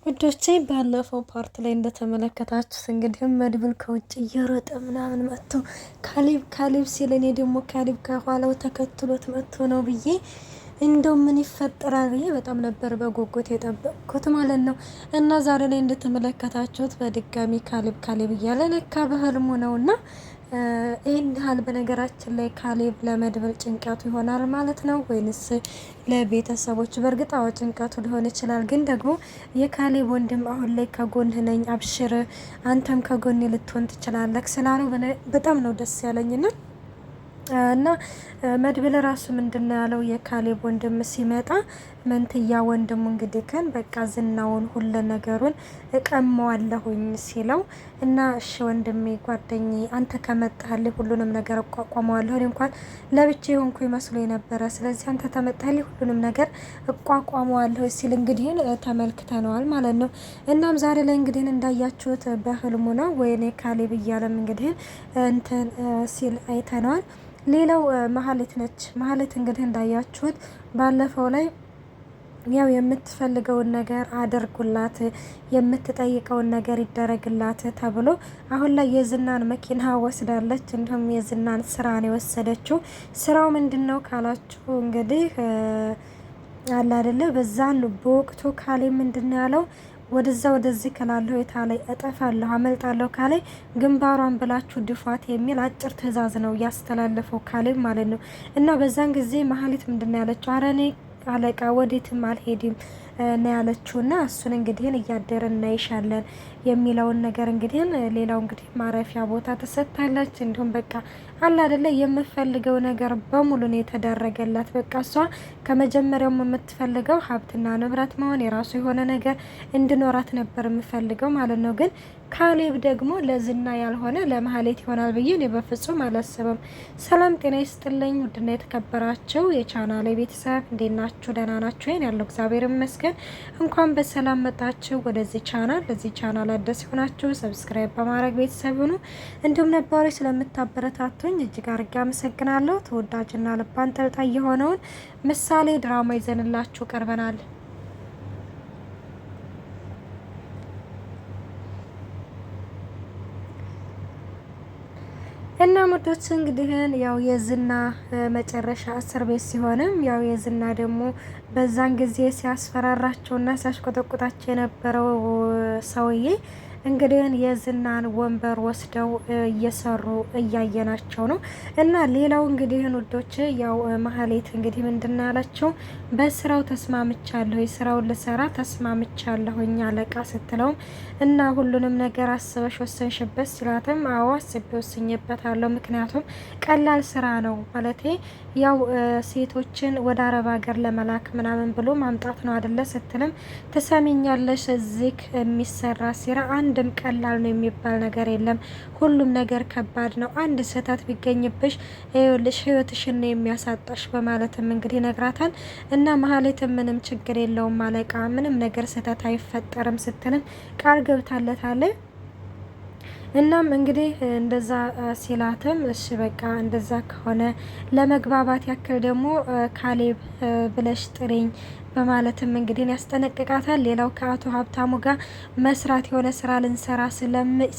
ውዶቼ ባለፈው ፓርት ላይ እንደተመለከታችሁት እንግዲህ መድብል ከውጭ እየሮጠ ምናምን መጥቶ ካሌብ ሲል እኔ ደግሞ ካሌብ ከኋላው ተከትሎት መጥቶ ነው ብዬ እንደው ምን ይፈጠራል ብዬ በጣም ነበር በጉጉት የጠበቅኩት ማለት ነው። እና ዛሬ ላይ እንደተመለከታችሁት በድጋሚ ካሌብ እያለ ለካ በህልሙ ነውና ይህን ያህል በነገራችን ላይ ካሌብ ለመድብል ጭንቀቱ ይሆናል ማለት ነው ወይንስ ለቤተሰቦች? በእርግጥ አዎ ጭንቀቱ ሊሆን ይችላል። ግን ደግሞ የካሌብ ወንድም አሁን ላይ ከጎንህ ነኝ፣ አብሽር፣ አንተም ከጎኔ ልትሆን ትችላለህ ስላለው በጣም ነው ደስ ያለኝና እና መድብል ራሱ ምንድነው ያለው የካሌብ ወንድም ሲመጣ መንትያ ወንድሙ እንግዲህ ከን በቃ ዝናውን ሁሉ ነገሩን እቀመዋለሁኝ ሲለው እና እሺ ወንድሜ ጓደኛዬ አንተ ከመጣህልኝ ሁሉንም ነገር እቋቋመዋለሁ እንኳን ለብቻ የሆንኩ ይመስሎ የነበረ ስለዚህ አንተ ተመጣህልኝ ሁሉንም ነገር እቋቋመዋለሁ ሲል እንግዲህ ተመልክተነዋል ማለት ነው። እናም ዛሬ ላይ እንግዲህ እንዳያችሁት በህልሙ ነው ወይኔ ካሌብ እያለም እንግዲህ እንትን ሲል አይተነዋል። ሌላው መሀሌት ነች። መሀሌት እንግዲህ እንዳያችሁት ባለፈው ላይ ያው የምትፈልገውን ነገር አድርጉላት፣ የምትጠይቀውን ነገር ይደረግላት ተብሎ አሁን ላይ የዝናን መኪና ወስዳለች። እንዲሁም የዝናን ስራ ነው የወሰደችው። ስራው ምንድነው ካላችሁ እንግዲህ አለ አይደለ በዛን በወቅቱ ካሌብ ምንድነው ያለው ወደዛ ወደዚህ ከላለሁ የታላይ እጠፋለሁ አመልጣለሁ ካላይ ግንባሯን ብላችሁ ድፏት የሚል አጭር ትዕዛዝ ነው ያስተላለፈው ካሌብ ማለት ነው። እና በዛን ጊዜ መሀሌት ምንድነው ያለችው? አረኔ አለቃ ወዴትም አልሄድም ነው ያለችውና እሱን እንግዲህ እያደረን እናይሻለን የሚለውን ነገር እንግዲህ ሌላው እንግዲህ ማረፊያ ቦታ ተሰጥታለች። እንዲሁም በቃ አላ አይደለ የምፈልገው ነገር በሙሉ ነው የተደረገላት። በቃ እሷ ከመጀመሪያውም የምትፈልገው ሀብትና ንብረት መሆን የራሱ የሆነ ነገር እንድኖራት ነበር የምፈልገው ማለት ነው። ግን ካሌብ ደግሞ ለዝና ያልሆነ ለመሀሌት ይሆናል ብዬ እኔ በፍጹም አላስብም። ሰላም ጤና ይስጥልኝ ውድና የተከበራችሁ የቻናሌ ቤተሰብ እንዴት ናችሁ? ደህና ናችሁ? ይሄን ያለው እግዚአብሔር ይመስገን። እንኳን በሰላም መጣችሁ ወደዚህ ቻናል። ለዚህ ቻናል አዲስ ሆናችሁ ሰብስክራይብ በማድረግ ቤተሰብ ሁኑ። እንዲሁም ነባሮች ስለምታበረታቱኝ እጅግ አድርጌ አመሰግናለሁ። ተወዳጅና ልብ አንጠልጣይ የሆነውን ምሳሌ ድራማ ይዘንላችሁ ቀርበናል። እና ሙዶች እንግዲህ ያው የዝና መጨረሻ እስር ቤት ሲሆንም ያው የዝና ደግሞ በዛን ጊዜ ሲያስፈራራቸውና ሲያሽቆጠቁጣቸው የነበረው ሰውዬ እንግዲህ የዝናን ወንበር ወስደው እየሰሩ እያየናቸው ነው። እና ሌላው እንግዲህ ውዶች ያው መሀሌት እንግዲህ ምንድን ያላቸው በስራው ተስማምቻለሁ፣ ስራውን ልሰራ ተስማምቻለሁኝ አለቃ ስትለውም እና ሁሉንም ነገር አስበሽ ወሰንሽበት ሲላትም አዎ አስቤ ወስኜበታለሁ፣ ምክንያቱም ቀላል ስራ ነው ማለቴ ያው ሴቶችን ወደ አረብ ሀገር ለመላክ ምናምን ብሎ ማምጣት ነው አይደለ ስትልም ትሰሚኛለሽ እዚህ የሚሰራ ስራ አንድም ቀላል ነው የሚባል ነገር የለም፣ ሁሉም ነገር ከባድ ነው፣ አንድ ስህተት ቢገኝብሽ ይኸውልሽ ህይወትሽን ነው የሚያሳጣሽ በማለትም እንግዲህ ነግራታል። እና መሀሌትም ምንም ችግር የለውም አለቃ ምንም ነገር ስህተት አይፈጠርም ስትልም ቃል ገብታለታለች። እናም እንግዲህ እንደዛ ሲላትም እሺ በቃ እንደዛ ከሆነ ለመግባባት ያክል ደግሞ ካሌብ ብለሽ ጥሪኝ በማለትም እንግዲህ ያስጠነቅቃታል። ሌላው ከአቶ ሀብታሙ ጋር መስራት የሆነ ስራ ልንሰራ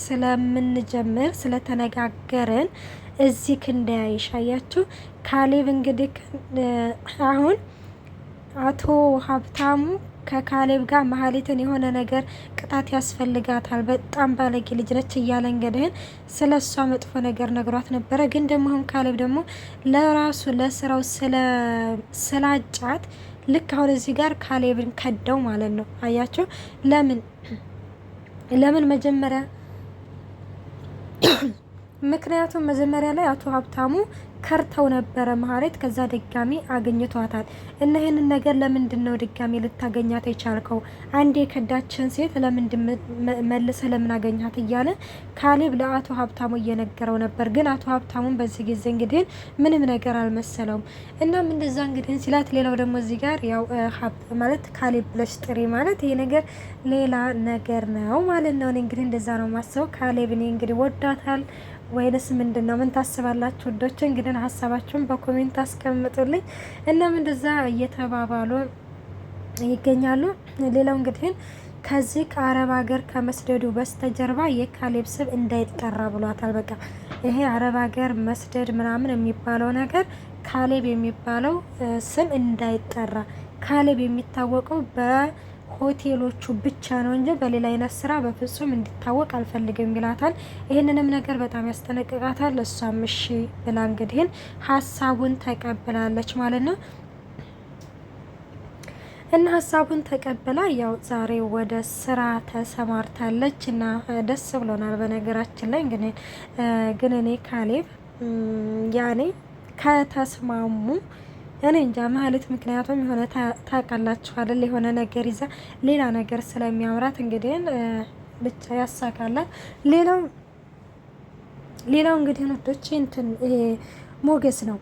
ስለምንጀምር ስለተነጋገርን እዚህ ክንዳያይሽ አያችሁ። ካሌብ እንግዲህ አሁን አቶ ሀብታሙ ከካሌብ ጋር መሀሌትን የሆነ ነገር ቅጣት ያስፈልጋታል፣ በጣም ባለጌ ልጅ ነች እያለ እንግዲህ ስለ እሷ መጥፎ ነገር ነግሯት ነበረ። ግን ደግሞ አሁን ካሌብ ደግሞ ለራሱ ለስራው ስላጫት ልክ አሁን እዚህ ጋር ካሌብን ከደው ማለት ነው። አያቸው ለምን መጀመሪያ ምክንያቱም መጀመሪያ ላይ አቶ ሀብታሙ ከርተው ነበረ መሀሌት፣ ከዛ ድጋሚ አግኝቷታል። እና ይህንን ነገር ለምንድን ነው ድጋሚ ልታገኛት የቻልከው? አንዴ የከዳችን ሴት ለምንድን መልሰ ለምን አገኛት እያለ ካሌብ ለአቶ ሀብታሙ እየነገረው ነበር። ግን አቶ ሀብታሙን በዚህ ጊዜ እንግዲህ ምንም ነገር አልመሰለውም። እናም እንደዛ እንግዲህ ሲላት፣ ሌላው ደግሞ እዚህ ጋር ያው ማለት ካሌብ ብለሽ ጥሪ ማለት ይሄ ነገር ሌላ ነገር ነው ማለት ነው። እኔ እንግዲህ እንደዛ ነው ማሰው። ካሌብ እኔ እንግዲህ ወዳታል ወይንስ ምንድነው? ምን ታስባላችሁ ወዶች? እንግዲህ ሀሳባችሁን በኮሜንት አስቀምጡልኝ። እናም እንደዛ እየተባባሉ ይገኛሉ። ሌላው እንግዲህ ከዚህ ከአረብ ሀገር ከመስደዱ በስተጀርባ የካሌብ ስም እንዳይጠራ ብሏታል። በቃ ይሄ አረብ ሀገር መስደድ ምናምን የሚባለው ነገር ካሌብ የሚባለው ስም እንዳይጠራ፣ ካሌብ የሚታወቀው በሆቴሎቹ ብቻ ነው እንጂ በሌላ አይነት ስራ በፍጹም እንዲታወቅ አልፈልግም ይላታል። ይህንንም ነገር በጣም ያስጠነቅቃታል። እሷም እሺ ብላ እንግዲህ ሀሳቡን ተቀብላለች ማለት ነው። እና ሀሳቡን ተቀብላ ያው ዛሬ ወደ ስራ ተሰማርታለች እና ደስ ብሎናል። በነገራችን ላይ እንግዲህ ግን እኔ ካሌብ ያኔ ከተስማሙ እኔ እንጃ ማህሌት፣ ምክንያቱም የሆነ ታውቃላችሁ አይደል የሆነ ነገር ይዛ ሌላ ነገር ስለሚያምራት እንግዲህ ብቻ ያሳካላት። ሌላው እንግዲህ ወዶቼ እንትን ይሄ ሞገስ ነው።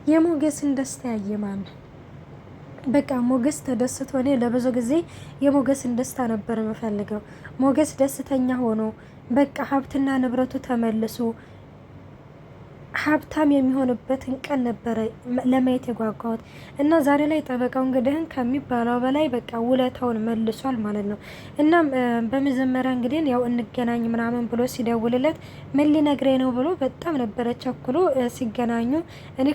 የሞገስን ደስታ ያየማን በቃ ሞገስ ተደስቶ፣ እኔ ለብዙ ጊዜ የሞገስን ደስታ ነበር የምፈልገው። ሞገስ ደስተኛ ሆኖ በቃ ሀብትና ንብረቱ ተመልሶ ሀብታም የሚሆንበትን ቀን ነበረ ለማየት የጓጓሁት እና ዛሬ ላይ ጠበቃው እንግዲህን ከሚባለው በላይ በቃ ውለታውን መልሷል ማለት ነው። እናም በመጀመሪያ እንግዲህ ያው እንገናኝ ምናምን ብሎ ሲደውልለት ምን ሊነግረኝ ነው ብሎ በጣም ነበረ ቸኩሎ ሲገናኙ እኔ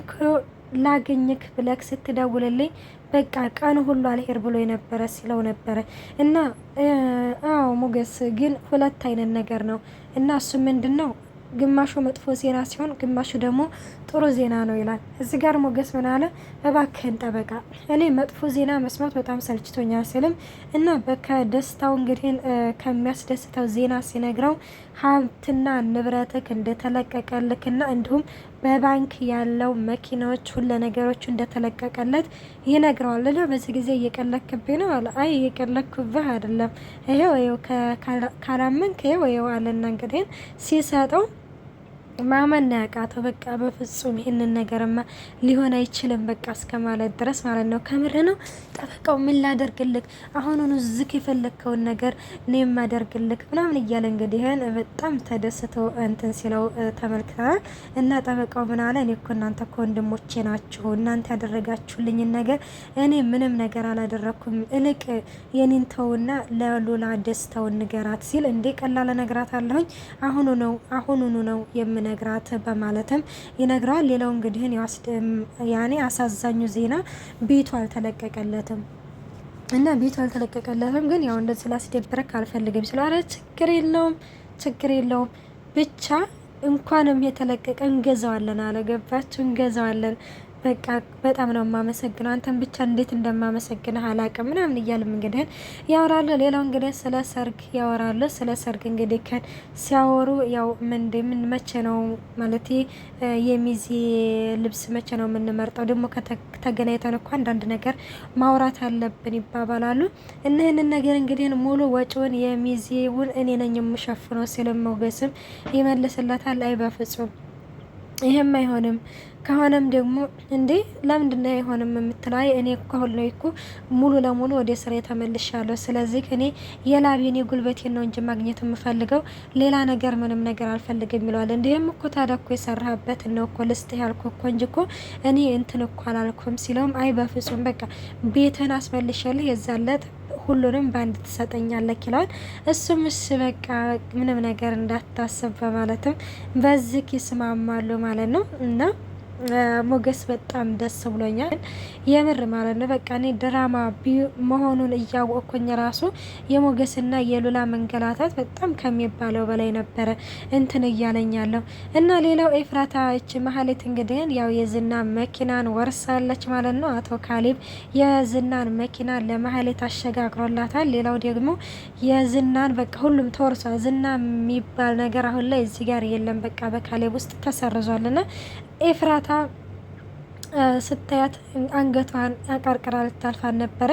ላገኝክ ብለክ ስትደውልልኝ በቃ ቀኑ ሁሉ አልሄድ ብሎ የነበረ ሲለው ነበረ እና አዎ ሞገስ ግን ሁለት አይነት ነገር ነው እና እሱ ምንድን ነው ግማሹ መጥፎ ዜና ሲሆን ግማሹ ደግሞ ጥሩ ዜና ነው ይላል። እዚህ ጋር ሞገስ ምን አለ? እባክህን ጠበቃ እኔ መጥፎ ዜና መስማት በጣም ሰልችቶኛል ሲልም እና ከደስታው እንግዲህ ከሚያስደስተው ዜና ሲነግረው ሀብትና ንብረትክ እንደተለቀቀልክና እንዲሁም በባንክ ያለው መኪናዎች ሁሉ ነገሮች እንደተለቀቀለት ይነግረዋል። እና በዚህ ጊዜ እየቀለክብኝ ነው አለ። አይ እየቀለክብህ አይደለም፣ ይሄው ካላመንክ ይሄው አለና እንግዲህ ሲሰጠው ማመን ያቃተው በቃ በፍጹም ይህንን ነገርማ ሊሆን አይችልም በቃ እስከ ማለት ድረስ ማለት ነው። ከምር ነው ጠበቃው ምን ላደርግልክ አሁኑኑ ዝክ የፈለከውን ነገር እኔ የማደርግልክ ምናምን እያለ እንግዲህ በጣም ተደስቶ እንትን ሲለው ተመልክተናል። እና ጠበቃው ምን አለ? እኔ እኮ እናንተ እኮ ወንድሞቼ ናችሁ፣ እናንተ ያደረጋችሁልኝን ነገር እኔ ምንም ነገር አላደረኩም፣ እልቅ የኔን ተውና ለሉላ ደስታውን ንገራት ሲል እንዴ ቀላል ነግራት አለሁኝ አሁኑኑ ነው ነግራት በማለትም ይነግራል። ሌላው እንግዲህ ያኔ አሳዛኙ ዜና ቤቱ አልተለቀቀለትም እና ቤቱ አልተለቀቀለትም ግን ያው እንደዚህ ላስደብረክ አልፈልግም ስለ አረ ችግር የለውም ብቻ እንኳንም የተለቀቀ እንገዛዋለን አለ። ገባችሁ? እንገዛዋለን በቃ በጣም ነው የማመሰግነው፣ አንተን ብቻ እንዴት እንደማመሰግነህ አላውቅም ምናምን እያልም እንግዲህ ያወራሉ። ሌላው እንግዲህ ስለ ሰርግ ያወራሉ። ስለ ሰርግ እንግዲህ ሲያወሩ ያው ምን መቼ ነው ማለት የሚዜ ልብስ መቼ ነው የምንመርጠው፣ ደግሞ ከተገናኝተን እኮ አንዳንድ ነገር ማውራት አለብን ይባባላሉ። እነህንን ነገር እንግዲህ ሙሉ ወጪውን የሚዜውን እኔ ነኝ የምሸፍነው ሲልም ሞገስም ይመልስለታል። አይ በፍጹም ይሄም አይሆንም፣ ከሆነም ደግሞ እንዴ ለምንድነው አይሆንም የምትለው? እኔ እኮ አሁን ላይ እኮ ሙሉ ለሙሉ ወደ ስራ ተመልሻለሁ። ስለዚህ እኔ የላቤን የጉልበቴን ነው እንጂ ማግኘት የምፈልገው ሌላ ነገር ምንም ነገር አልፈልግም ይለዋል። እንዲህም እኮ ታዲያ እኮ የሰራህበት ነው እኮ ልስጥህ ያልኩህ እኮ እንጂ እኮ እኔ እንትን እኮ አላልኩም ሲለውም አይ በፍጹም በቃ ቤትህን አስመልሻለሁ የዛለት ሁሉንም በአንድ ትሰጠኛለህ ይለዋል። እሱም እሺ በቃ ምንም ነገር እንዳታስብ በማለትም በዚህ ይስማማሉ ማለት ነው። እና ሞገስ በጣም ደስ ብሎኛል የምር ማለት ነው። በቃ እኔ ድራማ መሆኑን እያወቅኩኝ ራሱ የሞገስና የሉላ መንገላታት በጣም ከሚባለው በላይ ነበረ እንትን እያለኛለሁ። እና ሌላው ኤፍራታ እች ማህሌት እንግዲህ ያው የዝና መኪናን ወርሳለች ማለት ነው። አቶ ካሌብ የዝናን መኪና ለማህሌት አሸጋግሮላታል። ሌላው ደግሞ የዝናን በቃ ሁሉም ተወርሷል። ዝና የሚባል ነገር አሁን ላይ እዚህ ጋር የለም፣ በቃ በካሌብ ውስጥ ተሰርዟልና ኤፍራታ ስታያት አንገቷን አቀርቅራ ልታልፋን ነበረ።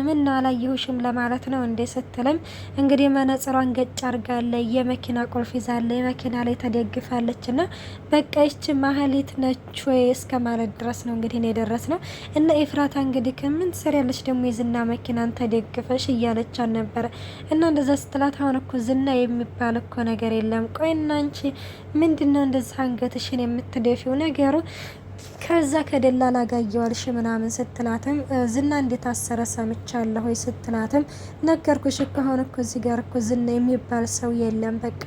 ምና አላየሁሽም ለማለት ነው እንዴ ስትልም እንግዲህ መነጽሯን ገጭ አርጋለ የመኪና ቁልፍ ይዛለ የመኪና ላይ ተደግፋለች። ና በቃ ይች ማህሌት ነች ወይ እስከ ማለት ድረስ ነው እንግዲህ የደረስ ነው። እና ኤፍራታ እንግዲህ ከምን ትሰሪያለች ደግሞ የዝና መኪናን ተደግፈሽ እያለቻን ነበረ። እና እንደዛ ስትላት አሁን እኮ ዝና የሚባል እኮ ነገር የለም። ቆይና አንቺ ምንድነው እንደዛ አንገትሽን የምትደፊው? ነገሩ ከዛ ከደላላ ጋር እየዋልሽ ምናምን ስትላትም ዝና እንደታሰረ ሰምቻለሁ ስትላትም ነገርኩሽ እኮ አሁን እኮ እዚህ ጋር እኮ ዝና የሚባል ሰው የለም፣ በቃ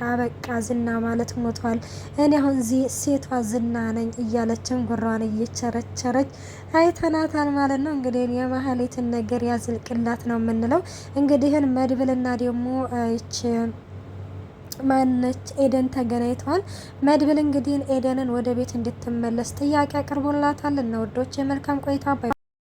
ዝና ማለት ሞቷል፣ እኔ አሁን ሴቷ ዝና ነኝ እያለችም ጉሯን እየቸረቸረች አይተናታል ማለት ነው። እንግዲህ የማህሌትን ነገር ያዝልቅላት ነው የምንለው። እንግዲህን መድብልና ደግሞ ይች ማነች ኤደን ተገናኝተዋል። መድብል እንግዲህ ኤደንን ወደ ቤት እንድትመለስ ጥያቄ አቅርቦላታል። እና ወዶች የመልካም ቆይታ